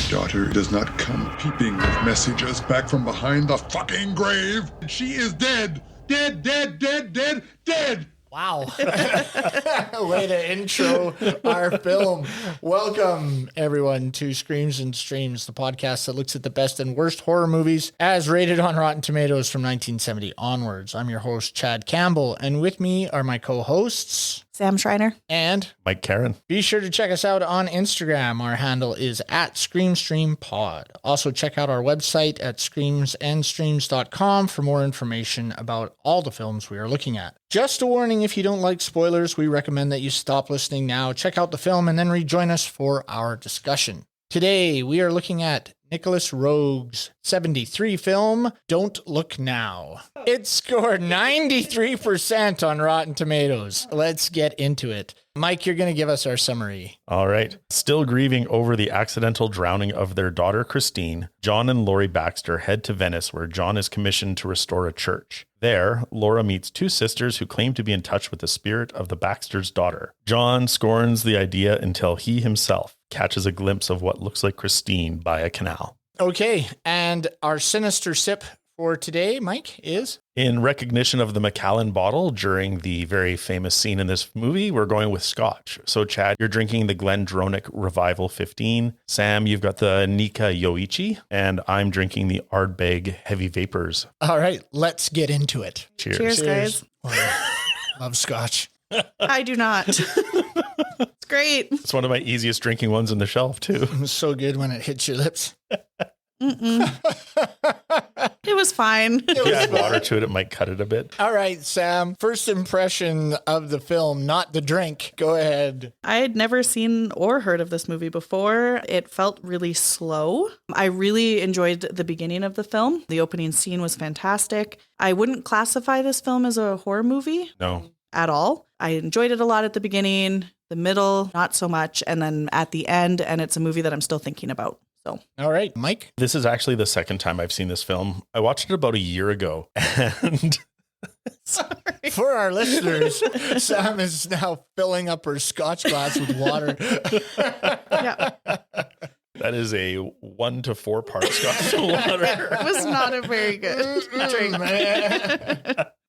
daughter does not come peeping with messages back from behind the fucking grave. She is dead. Dead, dead, dead, dead, dead. Wow. Way to intro our film. Welcome, everyone, to Screams and Streams, the podcast that looks at the best and worst horror movies as rated on Rotten Tomatoes from 1970 onwards. I'm your host, Chad Campbell, and with me are my co-hosts, Sam Schreiner and Mike Karen. Be sure to check us out on Instagram. Our handle is @ScreamStreamPod. Also, check out our website at screamsandstreams.com for more information about all the films we are looking at. Just a warning, if you don't like spoilers, we recommend that you stop listening now, check out the film, and then rejoin us for our discussion. Today, we are looking at Nicholas Roeg's 73 film, Don't Look Now. It scored 93% on Rotten Tomatoes. Let's get into it. Mike, you're going to give us our summary. All right. Still grieving over the accidental drowning of their daughter, Christine, John and Laurie Baxter head to Venice, where John is commissioned to restore a church. There, Laura meets two sisters who claim to be in touch with the spirit of the Baxter's daughter. John scorns the idea until he himself catches a glimpse of what looks like Christine by a canal. Okay, and our sinister sip for today, Mike, is? In recognition of the Macallan bottle during the very famous scene in this movie, we're going with scotch. So, Chad, you're drinking the Glendronach Revival 15. Sam, you've got the Nika Yoichi, and I'm drinking the Ardbeg Heavy Vapors. All right, let's get into it. Cheers. Cheers, guys. Love scotch. I do not. It's great. It's one of my easiest drinking ones on the shelf, too. It's so good when it hits your lips. It was fine. If you add water to it, it might cut it a bit. All right, Sam, first impression of the film, not the drink. Go ahead. I had never seen or heard of this movie before. It felt really slow. I really enjoyed the beginning of the film. The opening scene was fantastic. I wouldn't classify this film as a horror movie. No. At all. I enjoyed it a lot at the beginning, the middle, not so much, and then at the end, and it's a movie that I'm still thinking about. So, all right, Mike. This is actually the second time I've seen this film. I watched it about a year ago, and sorry. For our listeners, Sam is now filling up her scotch glass with water. Yeah. That is a 1 to 4 part scotch water. It was not a very good drink.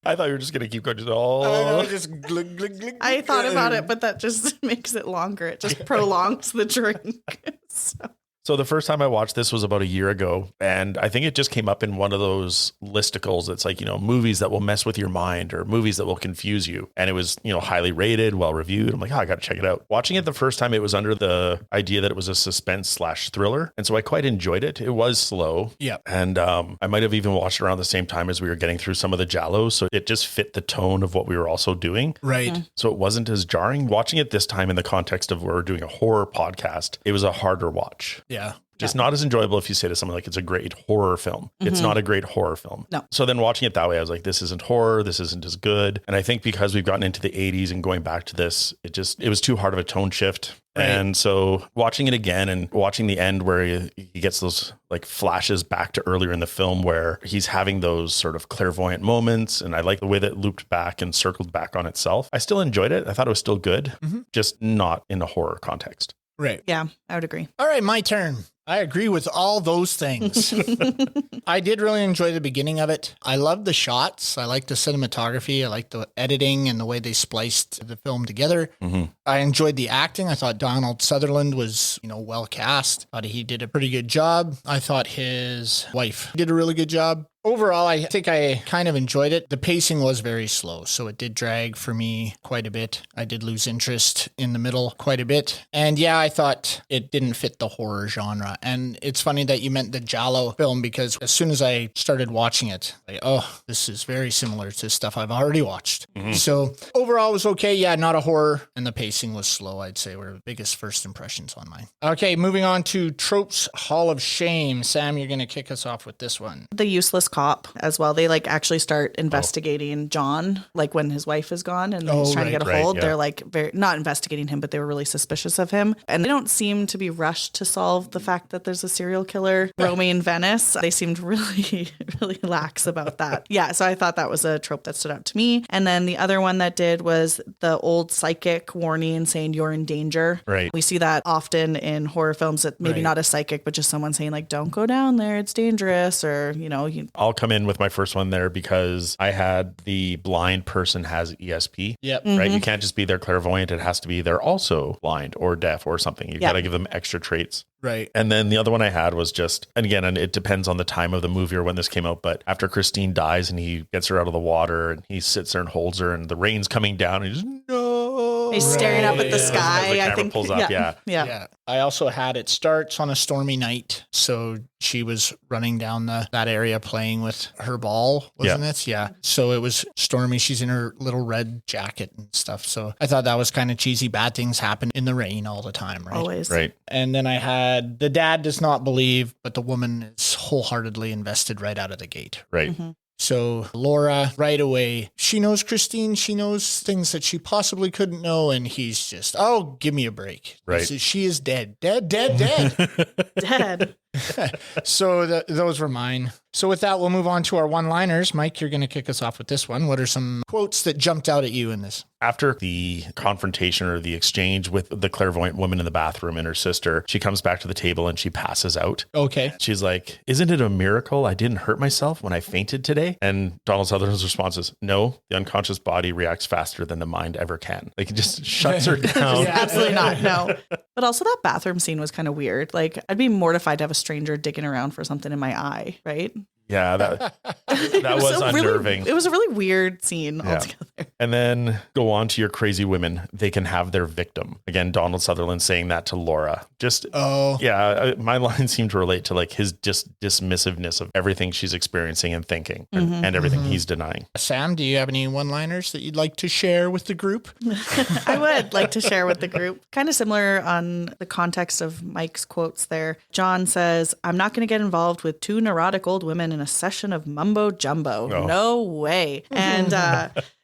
I thought you were just going to keep going. Just glug, glug, glug, I thought about it, but that just makes it longer. It just prolongs the drink. So the first time I watched this was about a year ago, and I think it just came up in one of those listicles. It's like, movies that will mess with your mind or movies that will confuse you. And it was, highly rated, well reviewed. I'm like, I got to check it out. Watching it the first time, it was under the idea that it was a suspense/thriller. And so I quite enjoyed it. It was slow. Yeah. And I might have even watched it around the same time as we were getting through some of the giallo. So it just fit the tone of what we were also doing. Right. Mm-hmm. So it wasn't as jarring. Watching it this time in the context of we're doing a horror podcast, it was a harder watch. Yeah. Just not as enjoyable if you say to someone like it's a great horror film. Mm-hmm. It's not a great horror film. No. So then watching it that way, I was like, this isn't horror. This isn't as good. And I think because we've gotten into the 80s and going back to this, it was too hard of a tone shift. Right. And so watching it again and watching the end where he gets those like flashes back to earlier in the film where he's having those sort of clairvoyant moments. And I like the way that it looped back and circled back on itself. I still enjoyed it. I thought it was still good, just not in a horror context. Right. Yeah, I would agree. All right, my turn. I agree with all those things. I did really enjoy the beginning of it. I loved the shots. I liked the cinematography. I liked the editing and the way they spliced the film together. Mm-hmm. I enjoyed the acting. I thought Donald Sutherland was, well cast. I thought he did a pretty good job. I thought his wife did a really good job. Overall, I think I kind of enjoyed it. The pacing was very slow, so it did drag for me quite a bit. I did lose interest in the middle quite a bit. And yeah, I thought it didn't fit the horror genre. And it's funny that you meant the giallo film because as soon as I started watching it, this is very similar to stuff I've already watched. Mm-hmm. So overall, it was okay. Yeah, not a horror. And the pacing was slow, I'd say, were the biggest first impressions on mine. Okay, moving on to Tropes Hall of Shame. Sam, you're going to kick us off with this one. The useless cop as well. They like actually start investigating John, like when his wife is gone and he's trying to get a hold. yeah. They're like very not investigating him, but they were really suspicious of him. And they don't seem to be rushed to solve the fact that there's a serial killer roaming Venice. They seemed really, really lax about that. Yeah, so I thought that was a trope that stood out to me. And then the other one that did was the old psychic warning saying you're in danger. Right. We see that often in horror films, that maybe not a psychic, but just someone saying like, don't go down there, it's dangerous, or, you know. I'll come in with my first one there because I had the blind person has ESP. Yep. Right. You can't just be their clairvoyant. It has to be they're also blind or deaf or something. You got to give them extra traits. Right. And then the other one I had was just, and again, and it depends on the time of the movie or when this came out, but after Christine dies and he gets her out of the water and he sits there and holds her and the rain's coming down and he's just, no. He's staring up at the sky. As the camera I think pulls up, yeah. I also had it starts on a stormy night. So she was running down that area playing with her ball, wasn't it? Yeah. So it was stormy. She's in her little red jacket and stuff. So I thought that was kind of cheesy. Bad things happen in the rain all the time, right? Always. Right. And then I had the dad does not believe, but the woman is wholeheartedly invested right out of the gate. Right. Mm-hmm. So Laura, right away, she knows Christine. She knows things that she possibly couldn't know. And he's just, oh, give me a break. Right. She is dead. Dead. So those were mine. So with that, we'll move on to our one-liners. Mike, you're going to kick us off with this one. What are some quotes that jumped out at you in this? After the confrontation or the exchange with the clairvoyant woman in the bathroom and her sister, she comes back to the table and she passes out. Okay. She's like, isn't it a miracle I didn't hurt myself when I fainted today? And Donald Sutherland's response is, no, the unconscious body reacts faster than the mind ever can. Like it just shuts her down. Absolutely not. No. But also that bathroom scene was kind of weird. Like I'd be mortified to have a stranger digging around for something in my eye, right? Yeah, that was unnerving. It was a really weird scene altogether. And then go on to your crazy women. They can have their victim. Again, Donald Sutherland saying that to Laura. My line seemed to relate to like his just dismissiveness of everything she's experiencing and thinking and everything he's denying. Sam, do you have any one-liners that you'd like to share with the group? I would like to share with the group. Kind of similar on the context of Mike's quotes there. John says, I'm not going to get involved with two neurotic old women in a session of mumbo jumbo. Oh. No way. And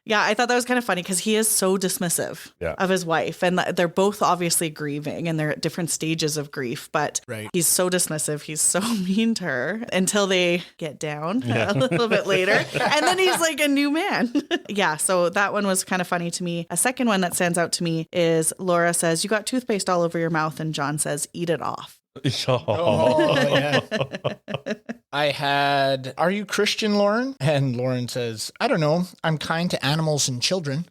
yeah, I thought that was kind of funny because he is so dismissive of his wife. And they're both obviously grieving and they're at different stages of grief. But he's so dismissive. He's so mean to her until they get down a little bit later. And then he's like a new man. So that one was kind of funny to me. A second one that stands out to me is Laura says, you got toothpaste all over your mouth. And John says, eat it off. I had, are you Christian, Lauren? And Lauren says, I don't know. I'm kind to animals and children.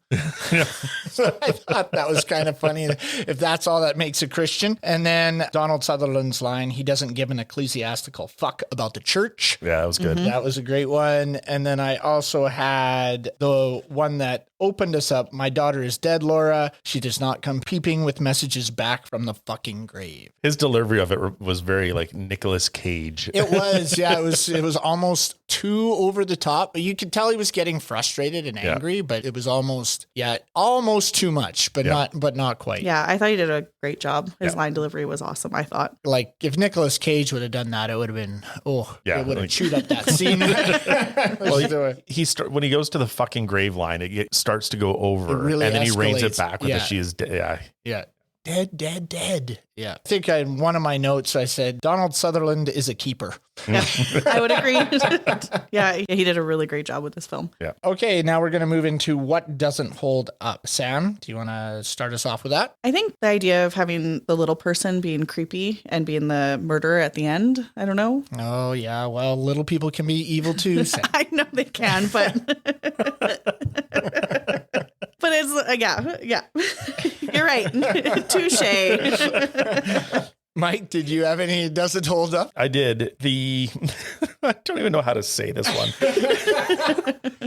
So I thought that was kind of funny if that's all that makes a Christian. And then Donald Sutherland's line, he doesn't give an ecclesiastical fuck about the church. Yeah, that was good. That was a great one. And then I also had the one that opened us up. My daughter is dead, Laura. She does not come peeping with messages back from the fucking grave. His delivery of it was very like Nicolas Cage. It was, it was almost too over the top. But you could tell he was getting frustrated and angry, but it was almost too much, but not quite. Yeah, I thought he did a great job. His line delivery was awesome, I thought. Like if Nicolas Cage would have done that, it would have been, it would have chewed up that scene. When he goes to the fucking grave line, it starts to go over, really and then he reins it escalates. back with the she is dead. Yeah. Dead. Yeah. I think in one of my notes, I said, Donald Sutherland is a keeper. Yeah, I would agree. He did a really great job with this film. Yeah. Okay, now we're going to move into what doesn't hold up. Sam, do you want to start us off with that? I think the idea of having the little person being creepy and being the murderer at the end, I don't know. Oh, yeah. Well, little people can be evil too, Sam. I know they can, but... But it's, you're right. Touche. Mike, did you have any does it hold up? I did. I don't even know how to say this one.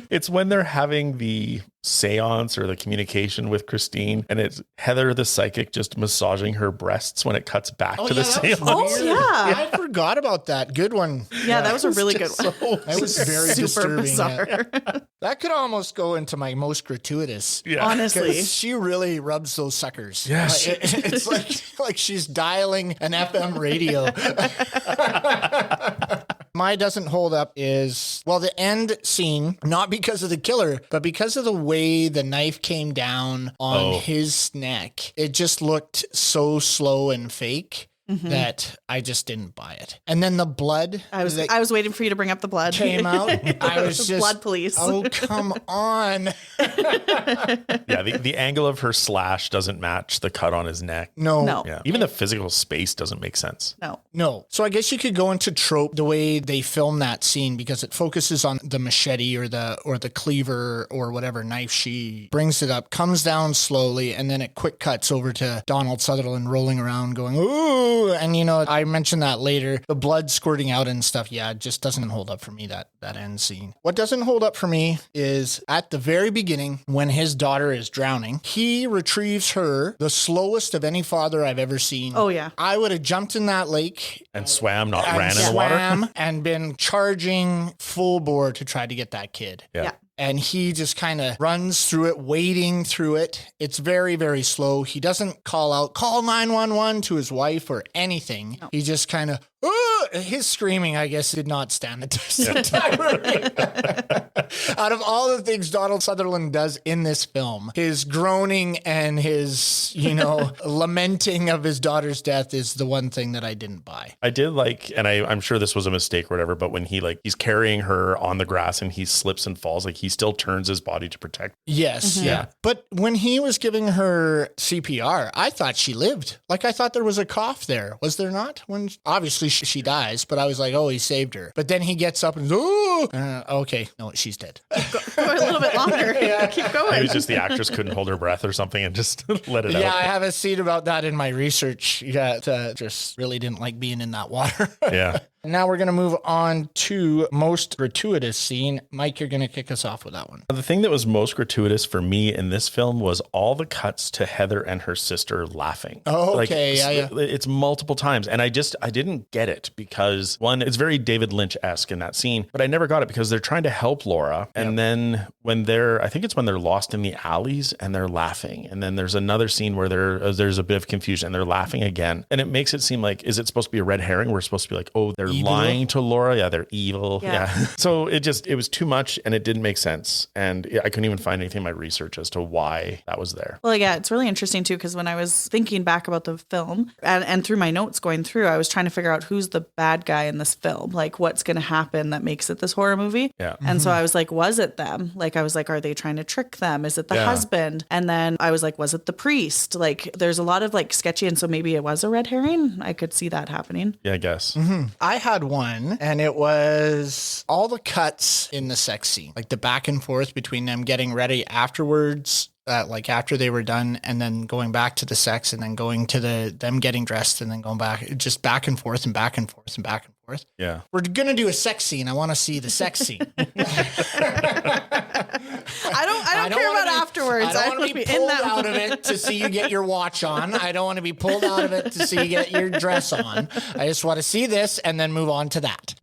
It's when they're having the seance or the communication with Christine, and it's Heather the psychic just massaging her breasts when it cuts back to the seance. I forgot about that. Good one. Yeah, that was a really good one. That was very super disturbing. bizarre. That could almost go into my most gratuitous. Yeah. Honestly. She really rubs those suckers. Yes. It's like she's dialing an FM radio. My doesn't hold up is, well, the end scene, not because of the killer, but because of the way the knife came down on his neck. It just looked so slow and fake. That I just didn't buy it. And then the blood. I was waiting for you to bring up the blood. Came out. I was just. Blood police. Oh, come on. Yeah, the angle of her slash doesn't match the cut on his neck. No. Yeah. Even the physical space doesn't make sense. No. So I guess you could go into trope the way they film that scene because it focuses on the machete or the cleaver or whatever knife she brings it up, comes down slowly, and then it quick cuts over to Donald Sutherland rolling around going, ooh. And, I mentioned that later. The blood squirting out and stuff. Yeah, it just doesn't hold up for me, that end scene. What doesn't hold up for me is at the very beginning when his daughter is drowning, he retrieves her the slowest of any father I've ever seen. Oh, yeah. I would have jumped in that lake. And swam, not ran in the water. And been charging full bore to try to get that kid. Yeah. And he just kind of runs through it, wading through it. It's very, very slow. He doesn't call 911 to his wife or anything. No. He just kind of, his screaming, I guess, did not stand the test of time. Out of all the things Donald Sutherland does in this film, his groaning and his, lamenting of his daughter's death is the one thing that I didn't buy. I did like, and I'm sure this was a mistake or whatever, but when he's carrying her on the grass and he slips and falls, he still turns his body to protect her. Yes. Yeah. But when he was giving her CPR, I thought she lived. I thought there was a cough there. Was there not? When obviously she dies, but I was like, oh, he saved her. But then he gets up and okay, no, she's dead. Go a little bit longer. Keep going. It was just the actress couldn't hold her breath or something and just let it out. Yeah, I have a scene about that in my research. Yeah, just really didn't like being in that water. Yeah. Now we're going to move on to most gratuitous scene. Mike, you're going to kick us off with that one. The thing that was most gratuitous for me in this film was all the cuts to Heather and her sister laughing. Oh, okay. Yeah. It's multiple times. And I didn't get it because one, it's very David Lynch-esque in that scene, but I never got it because they're trying to help Laura. And then when I think it's when they're lost in the alleys and they're laughing. And then there's another scene where there's a bit of confusion and they're laughing again. And it makes it seem like, is it supposed to be a red herring? We're supposed to be like, oh, they're evil. Lying to Laura. Yeah, they're evil. Yeah. So it was too much and it didn't make sense. And I couldn't even find anything in my research as to why that was there. Well, yeah, it's really interesting too, because when I was thinking back about the film and through my notes going through, I was trying to figure out who's the bad guy in this film, what's going to happen that makes it this horror movie. Yeah. And so I was like, was it them? I was like, are they trying to trick them? Is it the husband? And then I was like, was it the priest? There's a lot of sketchy. And so maybe it was a red herring. I could see that happening. Yeah, I guess. Mm-hmm. I had one and it was all the cuts in the sex scene, the back and forth between them getting ready afterwards. After they were done and then going back to the sex and then going to them getting dressed and then going back, just back and forth and back and forth and back and forth. Yeah. We're going to do a sex scene. I want to see the sex scene. I don't care about afterwards. I don't want to be pulled out of it to see you get your watch on. I don't want to be pulled out of it to see you get your dress on. I just want to see this and then move on to that.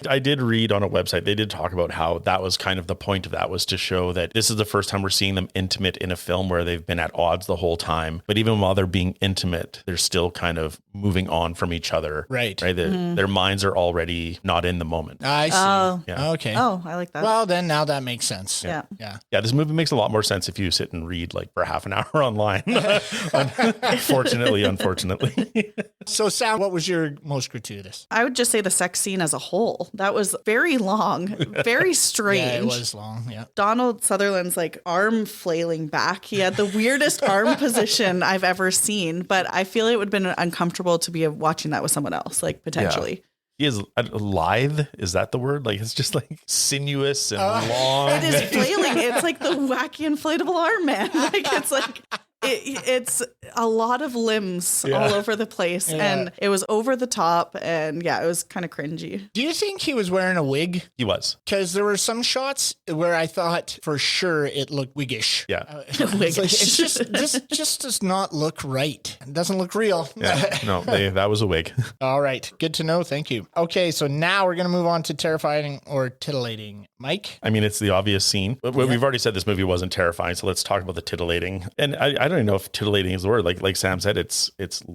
I did read on a website, they did talk about how that was kind of the point of that, was to show that this is the first time we're seeing them intimate in a film where they've been at odds the whole time. But even while they're being intimate, they're still kind of moving on from each other. Right. Their minds are already not in the moment. I see. Oh. Yeah. Okay. Oh, I like that. Well, then now that makes sense. Yeah. Yeah, this movie makes a lot more sense if you sit and read for half an hour online. Unfortunately. So, Sam, what was your most gratuitous? I would just say the sex scene as a whole. That was very long, very strange. Yeah, it was long. Yeah. Donald Sutherland's arm flailing back. He had the weirdest arm position I've ever seen, but I feel it would have been uncomfortable to be watching that with someone else, potentially. Yeah. He is lithe. Is that the word? It's just sinuous and long. It is flailing. It's the wacky inflatable arm man. It's a lot of limbs all over the place, and it was over the top, and it was kind of cringy. Do you think he was wearing a wig? He was. Because there were some shots where I thought for sure it looked wiggish. Yeah. This just does not look right. It doesn't look real. Yeah. No, that was a wig. All right. Good to know. Thank you. Okay, so now we're going to move on to terrifying or titillating Mike? I mean, it's the obvious scene. But we've already said this movie wasn't terrifying, so let's talk about the titillating. And I don't even know if titillating is the word. Like Sam said, it's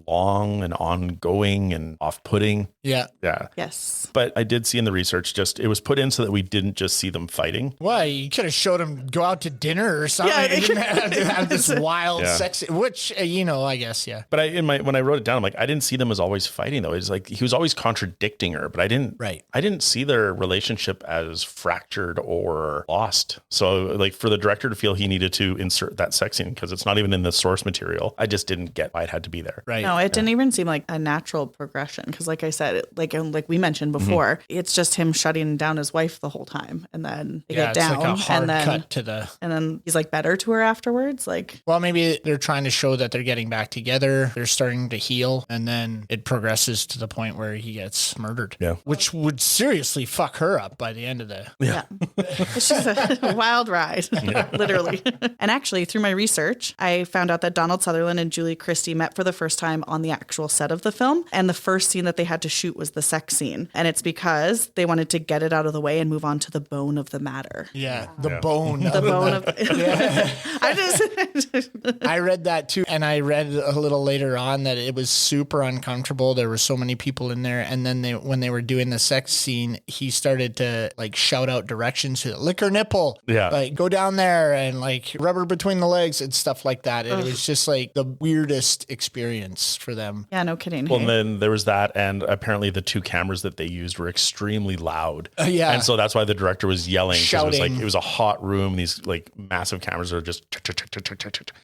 long and ongoing and off-putting. Yeah. Yeah. Yes. But I did see in the research, just it was put in so that we didn't just see them fighting. Why? You could have showed him go out to dinner or something. Yeah, You didn't have to have this wild sex, which, I guess, yeah. But when I wrote it down, I'm like, I didn't see them as always fighting though. It's like he was always contradicting her, but I didn't see their relationship as fractured or lost. So like for the director to feel he needed to insert that sex scene because it's not even in the source material, I just didn't get why it had to be there. Right. No, it didn't even seem like a natural progression because, like I said, like we mentioned before, it's just him shutting down his wife the whole time, and then they get down, it's like a hard and then cut to the. and then he's like better to her afterwards. Like, Well, maybe they're trying to show that they're getting back together. They're starting to heal, and then it progresses to the point where he gets murdered. Yeah. Which would seriously fuck her up by the end of the. yeah, it's just a wild ride, literally. And actually, through my research, I found out that Donald Sutherland and Julie Christie met for the first time on the actual set of the film, and the first scene that they had to shoot was the sex scene, and it's because they wanted to get it out of the way and move on to the bone of the matter. Yeah, the bone. The bone of. I just. I read that too, and I read a little later on that it was super uncomfortable. There were so many people in there, and then when they were doing the sex scene, he started to like shout out directions to lick her nipple, like go down there and like rub her between the legs and stuff like that. And it was just like the weirdest experience for them. Yeah, no kidding. Well, and then there was that, and apparently the two cameras that they used were extremely loud. Yeah, and so that's why the director was yelling. Shouting. It was a hot room. These like massive cameras are just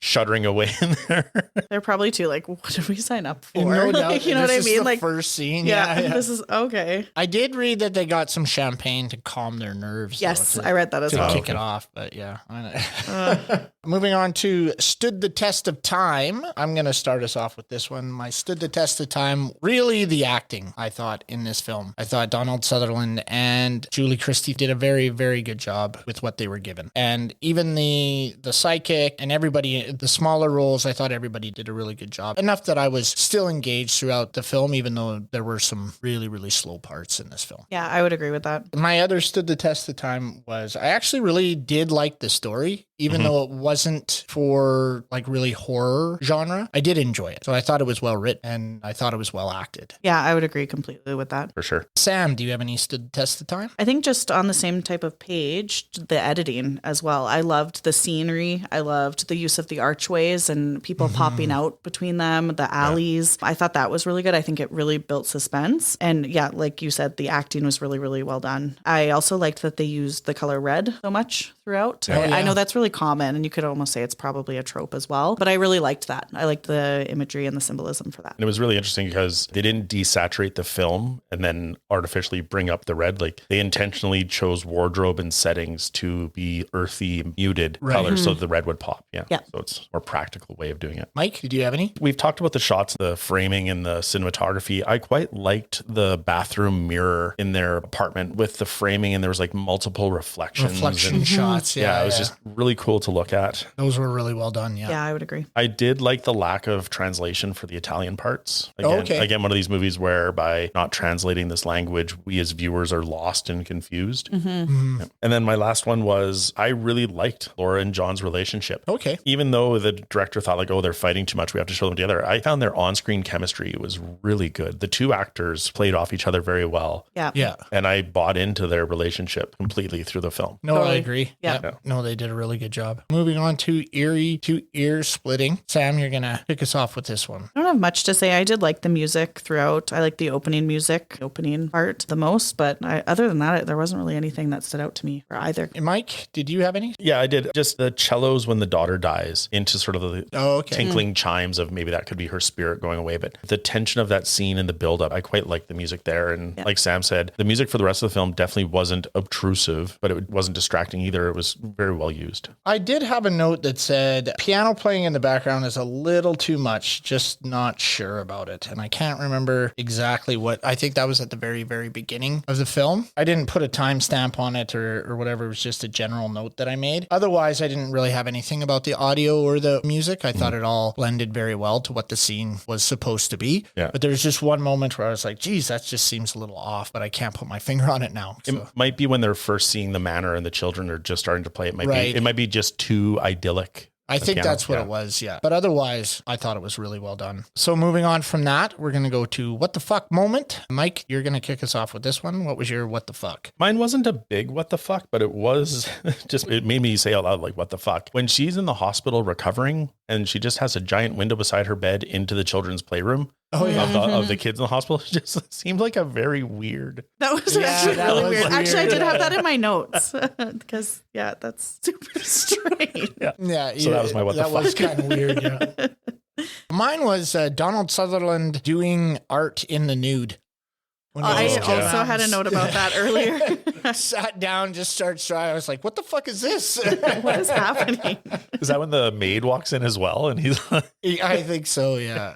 shuddering away in there. They're probably too like, what did we sign up for? No doubt. Like, you know what I This is mean? the Like first scene. yeah, Yeah. this is okay. I did read that they got some champagne to calm their nerves. Yes, though, I read that as to well. kick it off, but yeah. Moving on to stood the test of time. I'm going to start us off with this one. My stood the test of time, really the acting, I thought, in this film. I thought Donald Sutherland and Julie Christie did a very, very good job with what they were given. And even the psychic and everybody, the smaller roles, I thought everybody did a really good job. Enough that I was still engaged throughout the film, even though there were some really, really slow parts in this film. Yeah, I would agree with that. My other stood the test of time was I actually really did like the story, even though it wasn't for like really horror genre. I did enjoy it. So I thought it was well written and I thought it was well acted. Yeah, I would agree completely with that. For sure. Sam, do you have any stood the test of time? I think just on the same type of page, the editing as well. I loved the scenery. I loved the use of the archways and people popping out between them, the alleys. I thought that was really good. I think it really built suspense. And yeah, like you said, the acting was really, really well done. I also liked that they used the color red so much throughout. Oh, yeah. I know that's really common and you could almost say it's probably a trope as well, but I really liked that. I liked the imagery and the symbolism for that. And it was really interesting because they didn't desaturate the film and then artificially bring up the red. Like they intentionally chose wardrobe and settings to be earthy, muted colors so the red would pop. Yeah. So it's a more practical way of doing it. Mike, did you have any? We've talked about the shots, the framing and the cinematography. I quite liked the bathroom mirror in their apartment with the framing, and there was like multiple reflections. Reflection shots. Yeah, it was just really cool to look at. Those were really well done. Yeah. Yeah, I would agree. I did like the lack of translation for the Italian parts. Again, one of these movies where by not translating this language, we as viewers are lost and confused. Yeah. And then my last one was I really liked Laura and John's relationship. Okay. Even though the director thought like, oh, they're fighting too much, we have to show them together. I found their on-screen chemistry was really good. The two actors played off each other very well. Yeah. Yeah. And I bought into their relationship completely through the film. No, Totally. I agree. Yeah. No, they did a really good job. Moving on to eerie to ear splitting. Sam, you're going to kick us off with this one. I don't have much to say. I did like the music throughout. I like the opening music, opening part the most, but other than that, there wasn't really anything that stood out to me for either. Mike, did you have any? Yeah, I did. Just the cellos when the daughter dies into sort of the tinkling chimes of maybe that could be her spirit going away. But the tension of that scene and the buildup, I quite liked the music there. And like Sam said, the music for the rest of the film definitely wasn't obtrusive, but it wasn't distracting either. It was very well used. I did have a note that said piano playing in the background is a little too much, just not sure about it. And I can't remember exactly what, I think that was at the very, very beginning of the film. I didn't put a timestamp on it or whatever. It was just a general note that I made. Otherwise, I didn't really have anything about the audio or the music. I thought it all blended very well to what the scene was supposed to be. Yeah. But there's just one moment where I was like, geez, that just seems a little off, but I can't put my finger on it now. It So. might be when they're first seeing the manor and the children are just starting to play. It Right. might be just too idyllic. I think piano, that's what yeah. it was, yeah. But otherwise, I thought it was really well done. So moving on from that, we're going to go to what the fuck moment. Mike, you're going to kick us off with this one. What was your what the fuck? Mine wasn't a big what the fuck, but it was just, it made me say out loud, like, what the fuck? When she's in the hospital recovering and she just has a giant window beside her bed into the children's playroom of the kids in the hospital, it just seemed like a very weird. That was actually really weird. Actually, I did have that in my notes because, yeah, that's super strange. Yeah. So that was my what the that fuck. was kind of weird, yeah. Mine was Donald Sutherland doing art in the nude. When I he was also had a note about that earlier. Sat down, just started trying. I was like, what the fuck is this? What is happening? Is that when the maid walks in as well? And he's like, I think so, yeah.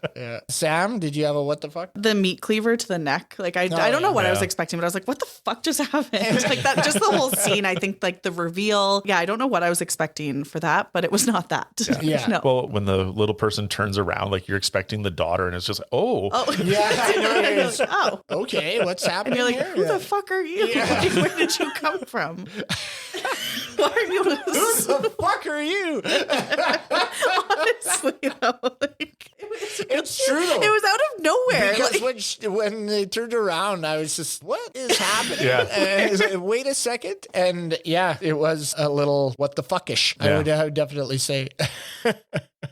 Sam, did you have a what the fuck? The meat cleaver to the neck. Like, I don't know what I was expecting, but I was like, what the fuck just happened? Like that, just the whole scene. I think like the reveal. Yeah, I don't know what I was expecting for that, but it was not that. Yeah. No. well, when the little person turns around, like you're expecting the daughter and it's just like, oh. Yeah, I know. And you're like, oh. Okay, what's happening And you're like, here? who the fuck are you? Yeah. Like, where did you come from? Why are you Who the fuck are you? honestly though? Like, It's true though. it was out of nowhere. Because Like, when they turned around, I was just, what is happening? Yeah. And I was like, wait a second. And yeah, it was a little what the fuckish, I would definitely say.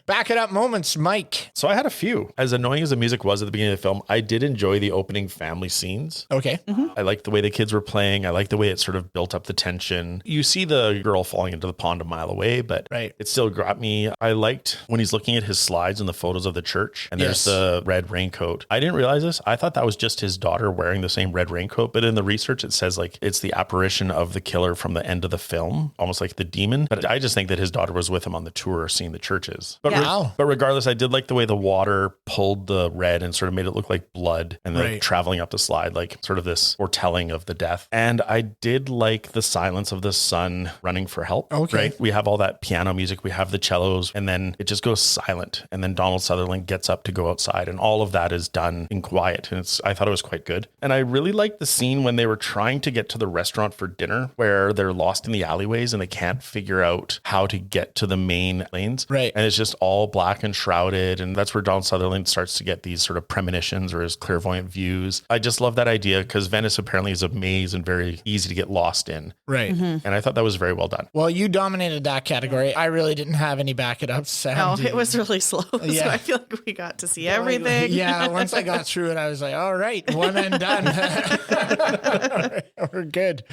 Back it up moments, Mike. So I had a few. As annoying as the music was at the beginning of the film, I did enjoy the opening family scenes. Okay. I liked the way the kids were playing. I liked the way it sort of built up the tension. You see the girl falling into the pond a mile away, but Right. it still got me. I liked when he's looking at his slides and the photos of the church, and there's Yes. the red raincoat. I didn't realize this. I thought that was just his daughter wearing the same red raincoat, but in the research, it says like it's the apparition of the killer from the end of the film, almost like the demon. But I just think that his daughter was with him on the tour seeing the churches. But, Yeah. Wow. but regardless, I did like the way the water pulled the red and sort of made it look like blood and then Right. traveling up the slide, like sort of this foretelling of the death. And I did like the silence of the son running for help. Okay. Right? We have all that piano music, we have the cellos, and then it just goes silent. And then Donald Sutherland gets up to go outside, and all of that is done in quiet. And I thought it was quite good. And I really liked the scene when they were trying to get to the restaurant for dinner, where they're lost in the alleyways and they can't figure out how to get to the main lanes. Right. And it's just all black and shrouded. And that's where Donald Sutherland starts to get these sort of premonitions or his clairvoyant views. I just love that idea because Venice apparently is a maze and very easy to get lost in. Right. And I thought that was very well done. Well, you dominated that category. I really didn't have any back it up. Sam, no, did it was really slow. Yeah. So I feel like we got to see everything. Yeah, once I got through it, I was like, all right, one and done. We're good.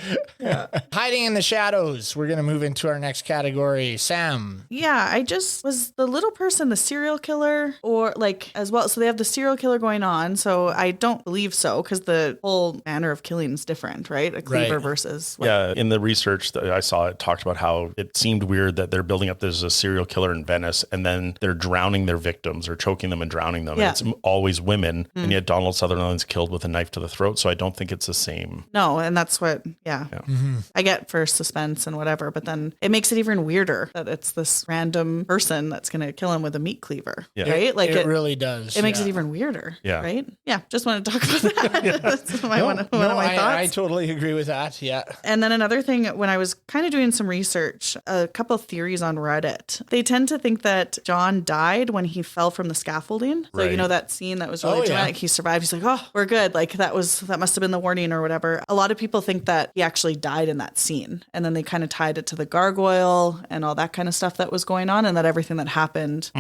Hiding in the shadows. We're going to move into our next category. Sam. Yeah, I just was the little person, the serial killer, or like as well. So they have the serial killer going on. So I don't believe so because the whole manner of killing is different, right? A cleaver Right. versus Yeah, in the research that I saw, it talked about how it seemed weird that they're building up there's a serial killer in Venice and then they're drowning their victims or choking them and drowning them. Yeah. And it's always women. And yet Donald Sutherland's killed with a knife to the throat. So I don't think it's the same. No, and that's what, I get for suspense and whatever, but then it makes it even weirder that it's this random person that's going to kill him with a meat cleaver, Yeah. right? Like it really does. it makes yeah. it even weirder, Yeah. right? Yeah, just want to talk about that. That's one of my thoughts. I totally agree with that. Yeah. And then another thing, when I was kind of doing some research, a couple of theories on Reddit, they tend to think that John died when he fell from the scaffolding. So, Right. you know, that scene that was really Oh, yeah. dramatic, he survived. He's like, oh, we're good. Like that must have been the warning or whatever. A lot of people think that he actually died in that scene. And then they kind of tied it to the gargoyle and all that kind of stuff that was going on. And that everything that happened,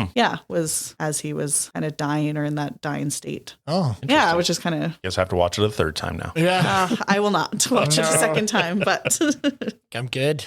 was as he was kind of dying or in that dying state. Oh. Yeah, which is kind of, Guess I have to watch it a third time now. Yeah. I will not watch it a second time, but I'm good.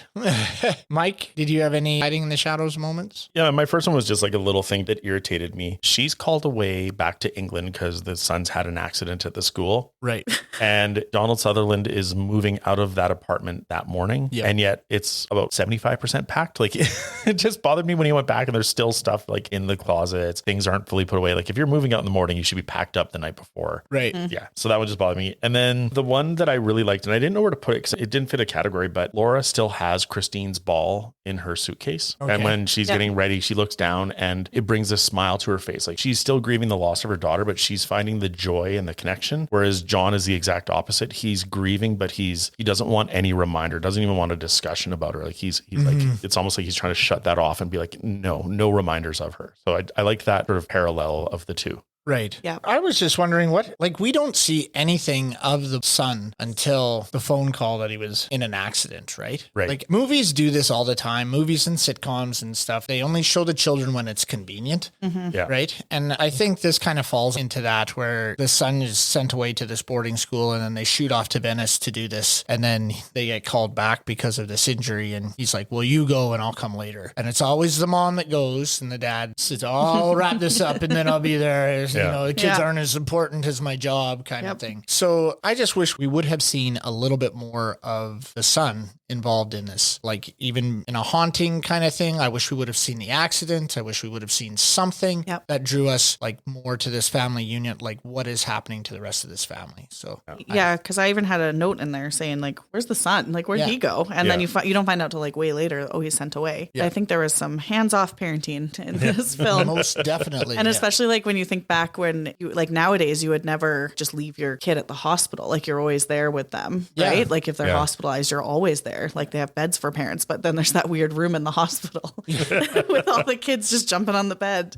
Mike, did you have any hiding in the shadows moments? Yeah, my first one was just like a little thing that irritated me. She's called away back to England because the son's had an accident at the school. Right. And Donald Sutherland is moving out of that apartment that morning. Yep. And yet it's about 75% packed. Like it just bothered me when he went back and there's still stuff like in the closets. Things aren't fully put away. Like if you're moving out in the morning, you should be packed up the night before. Right. Yeah. So that would just bother me. And then the one that I really liked, and I didn't know where to put it because it didn't fit a category, but Laura still has Christine's ball in her suitcase. Okay. And when she's getting ready, she looks down and it brings a smile to her face. Like she's still grieving the loss of her daughter, but she's finding the joy and the connection. Whereas John is the exact opposite. He's grieving, but he doesn't want any reminder, doesn't even want a discussion about her. Like he's like, it's almost like he's trying to shut that off and be like, no reminders of her. So I like that sort of parallel of the two. Right. Yeah. I was just wondering we don't see anything of the son until the phone call that he was in an accident, right? Right. Like movies do this all the time. Movies and sitcoms and stuff. They only show the children when it's convenient. Yeah. Right. And I think this kind of falls into that where the son is sent away to this boarding school and then they shoot off to Venice to do this. And then they get called back because of this injury. And he's like, well, you go and I'll come later. And it's always the mom that goes and the dad says, oh, I'll wrap this up and then I'll be there. You know, the kids aren't as important as my job kind of thing. So I just wish we would have seen a little bit more of the son involved in this. Like even in a haunting kind of thing, I wish we would have seen the accident. I wish we would have seen something that drew us like more to this family unit, like what is happening to the rest of this family. So yeah, because I even had a note in there saying like, where's the son? Like where'd he go? And then you don't find out till like way later, oh, he's sent away. I think there was some hands-off parenting in this film. Most definitely. And especially like when you think back when you, like nowadays you would never just leave your kid at the hospital. Like you're always there with them, right? Like if they're hospitalized, you're always there. Like they have beds for parents, but then there's that weird room in the hospital with all the kids just jumping on the bed.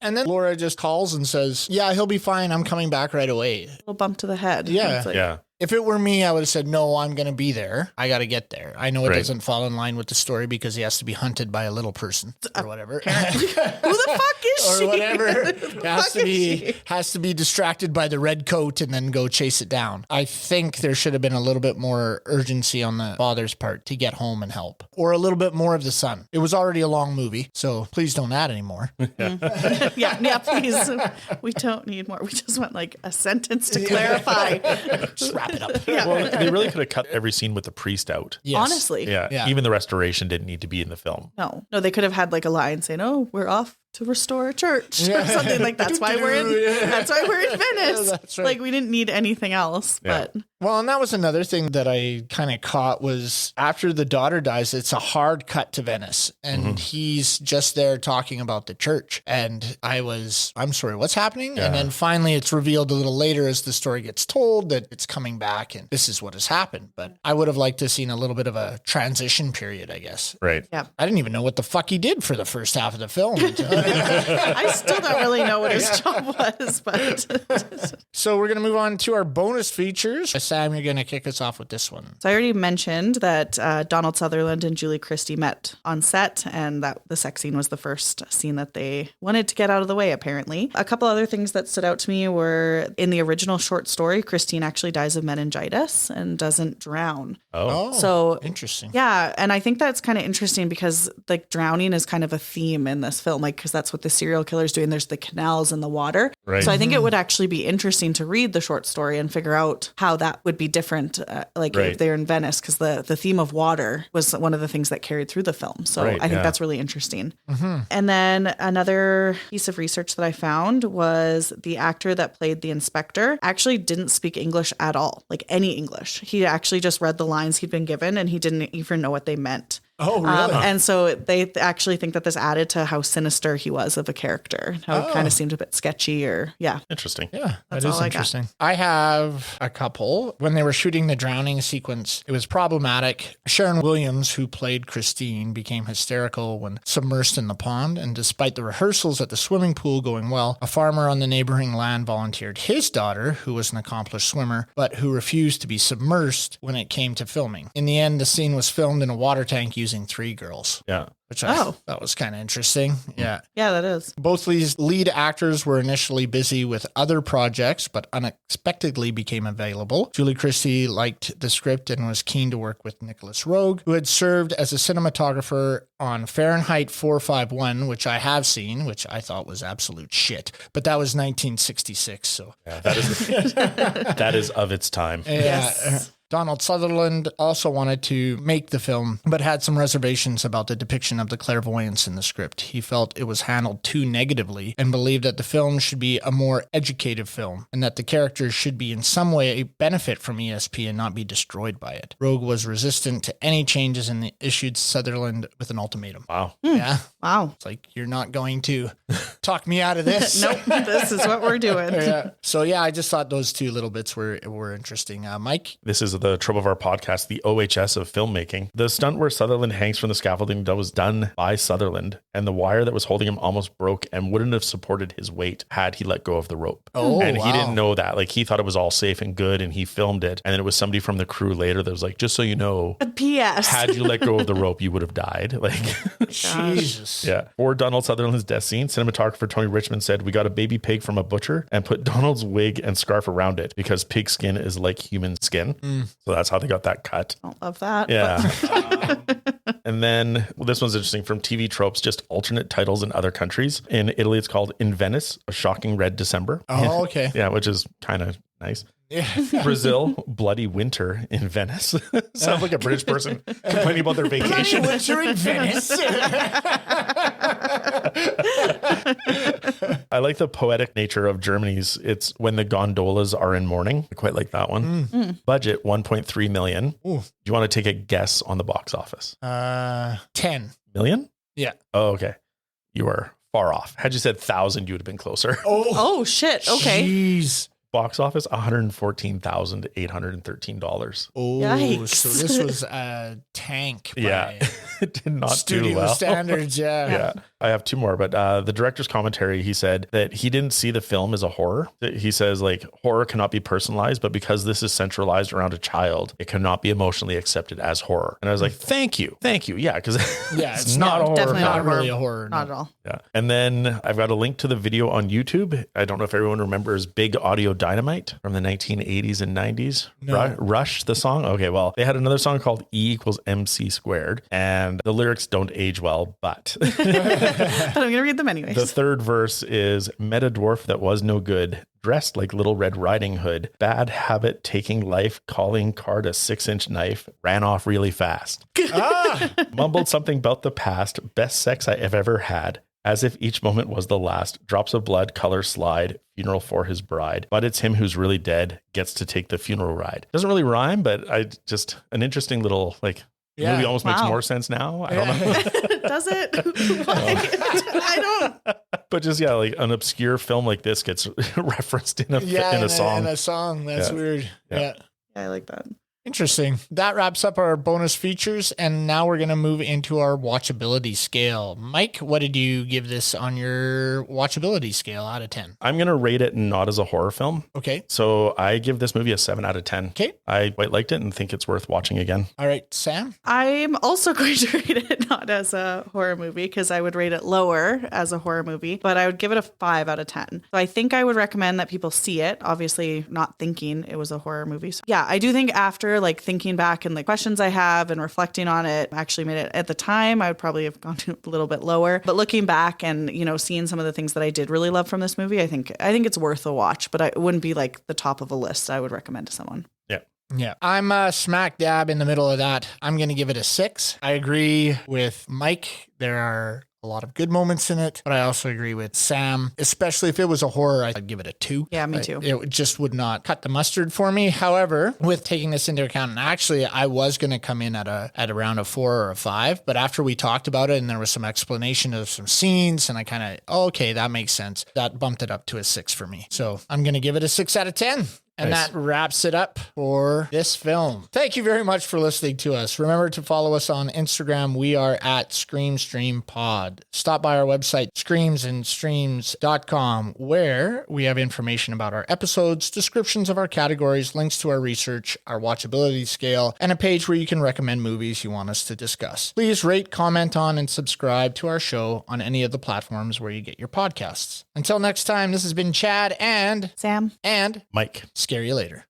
And then Laura just calls and says, yeah, he'll be fine. I'm coming back right away. A little bump to the head. Yeah. It's like, Yeah. If it were me, I would have said, no, I'm going to be there. I got to get there. I know it doesn't fall in line with the story because he has to be hunted by a little person or whatever. Who the fuck is she? Or whatever. Has to be distracted by the red coat and then go chase it down. I think there should have been a little bit more urgency on the father's part to get home and help. Or a little bit more of the son. It was already a long movie, so please don't add any more. yeah, please. We don't need more. We just want like a sentence to clarify. Just wrap it up. Well, they really could have cut every scene with the priest out. Yes. Honestly. Yeah. Even the restoration didn't need to be in the film. No, they could have had like a line saying, "Oh, we're off to restore a church," or something like that's why we're in. That's why we're in Venice. That's right. Like we didn't need anything else. Yeah. But Well, and that was another thing that I kind of caught was after the daughter dies, it's a hard cut to Venice. And he's just there talking about the church. And I'm sorry, what's happening? Yeah. And then finally it's revealed a little later as the story gets told that it's coming back and this is what has happened. But I would have liked to have seen a little bit of a transition period, I guess. Right. yeah, I didn't even know what the fuck he did for the first half of the film. I still don't really know what his job was, but So we're going to move on to our bonus features. Sam, you're going to kick us off with this one. So I already mentioned that Donald Sutherland and Julie Christie met on set, and that the sex scene was the first scene that they wanted to get out of the way, apparently. A couple other things that stood out to me were in the original short story, Christine actually dies of meningitis and doesn't drown. Oh. So Interesting. yeah, and I think that's kind of interesting because like drowning is kind of a theme in this film, like because that's what the serial killer's doing. There's the canals and the water. Right. So I think it would actually be interesting to read the short story and figure out how that would be different, if they're in Venice, because the theme of water was one of the things that carried through the film. So I think that's really interesting. And then another piece of research that I found was the actor that played the inspector actually didn't speak English at all, like any English. He actually just read the lines he'd been given and he didn't even know what they meant. Oh, really? And so they actually think that this added to how sinister he was of a character, how it kind of seemed a bit sketchy Interesting. Yeah, That's that is all I got. interesting. I have a couple. When they were shooting the drowning sequence, it was problematic. Sharon Williams, who played Christine, became hysterical when submersed in the pond. And despite the rehearsals at the swimming pool going well, a farmer on the neighboring land volunteered his daughter, who was an accomplished swimmer, but who refused to be submersed when it came to filming. In the end, the scene was filmed in a water tank using using 3 girls. Yeah. Which I thought was kind of interesting. Yeah. Yeah, that is. Both these lead actors were initially busy with other projects, but unexpectedly became available. Julie Christie liked the script and was keen to work with Nicholas Roeg, who had served as a cinematographer on Fahrenheit 451, which I have seen, which I thought was absolute shit. But that was 1966, so. Yeah, that is of its time. Yeah. Yes. Donald Sutherland also wanted to make the film, but had some reservations about the depiction of the clairvoyance in the script. He felt it was handled too negatively and believed that the film should be a more educative film and that the characters should be in some way benefit from ESP and not be destroyed by it. Roeg was resistant to any changes and issued Sutherland with an ultimatum. Wow. Yeah. Wow. It's like, you're not going to talk me out of this. Nope. This is what we're doing. Yeah. So yeah, I just thought those 2 little bits were interesting. Mike? This is the trope of our podcast, the OHS of filmmaking. The stunt where Sutherland hangs from the scaffolding that was done by Sutherland, and the wire that was holding him almost broke and wouldn't have supported his weight had he let go of the rope. Oh, and he wow. didn't know that. Like, he thought it was all safe and good, and he filmed it. And then it was somebody from the crew later that was like, just so you know, P.S. had you let go of the rope, you would have died. Like, Jesus. yeah. For Donald Sutherland's death scene, cinematographer Tony Richmond said, "We got a baby pig from a butcher and put Donald's wig and scarf around it because pig skin is like human skin." So that's how they got that cut. I don't love that. Yeah. And then this one's interesting from TV Tropes, just alternate titles in other countries. In Italy, it's called In Venice, A Shocking Red December. Oh, okay. Yeah, which is kind of nice. Yeah. Brazil, Bloody Winter in Venice. Sounds like a British person complaining about their vacation. Winter in Venice. I like the poetic nature of Germany's. It's When the Gondolas Are in Mourning. I quite like that one. Budget, 1.3 million. Ooh. Do you want to take a guess on the box office? 10 million? Yeah. Oh, okay. You are far off. Had you said 1,000, you would have been closer. Oh, shit. Okay. Jeez. Box office, $114,813. Oh, Yikes. so this was a tank. By Yeah. It did not studio do well. standards. Yeah. Yeah. I have 2 more, but the director's commentary, he said that he didn't see the film as a horror. He says, like, horror cannot be personalized, but because this is centralized around a child, it cannot be emotionally accepted as horror. And I was like, thank you. Yeah, because it's not a horror. Definitely Not not really a horror. Not no. at all. Yeah. And then I've got a link to the video on YouTube. I don't know if everyone remembers Big Audio Dynamite from the 1980s and 90s. No. Rush, the song. Okay, well, they had another song called E equals MC squared, and the lyrics don't age well, but But I'm going to read them anyways. the third verse is met a dwarf that was no good, dressed like Little Red Riding Hood, bad habit taking life, calling card a 6-inch knife, ran off really fast. Mumbled something about the past, best sex I have ever had. As if each moment was the last, drops of blood, color slide, funeral for his bride. But it's him who's really dead, gets to take the funeral ride. Doesn't really rhyme, but an interesting little, like, Yeah. movie almost makes Wow. more sense now. I don't know. Does it? Why? I don't. But just, yeah, like an obscure film like this gets referenced in a song. In a song. That's Yeah. weird. Yeah. Yeah. I like that. Interesting. That wraps up our bonus features, and now we're going to move into our watchability scale. Mike, what did you give this on your watchability scale out of 10? I'm going to rate it not as a horror film. Okay. So I give this movie a 7 out of 10. Okay. I quite liked it and think it's worth watching again. All right, Sam? I'm also going to rate it not as a horror movie because I would rate it lower as a horror movie, but I would give it a 5 out of 10. So I think I would recommend that people see it, obviously not thinking it was a horror movie. So yeah, I do think after like thinking back and the questions I have and reflecting on it, actually made it at the time, I would probably have gone to a little bit lower. But looking back and, you know, seeing some of the things that I did really love from this movie, I think it's worth a watch, but it wouldn't be like the top of a list I would recommend to someone. Yeah. I'm smack dab in the middle of that. I'm going to give it a 6. I agree with Mike. There are a lot of good moments in it, but I also agree with Sam, especially if it was a horror, I'd give it a 2. Yeah, me too. It just would not cut the mustard for me. However, with taking this into account, and actually I was going to come in at around a 4 or a 5, but after we talked about it and there was some explanation of some scenes and I kind of, okay, that makes sense. That bumped it up to a 6 for me. So I'm going to give it a 6 out of 10. And Nice. that wraps it up for this film. Thank you very much for listening to us. Remember to follow us on Instagram. We are at ScreamStreamPod. Stop by our website, screamsandstreams.com, where we have information about our episodes, descriptions of our categories, links to our research, our watchability scale, and a page where you can recommend movies you want us to discuss. Please rate, comment on, and subscribe to our show on any of the platforms where you get your podcasts. Until next time, this has been Chad and Sam. and Mike. scare you later.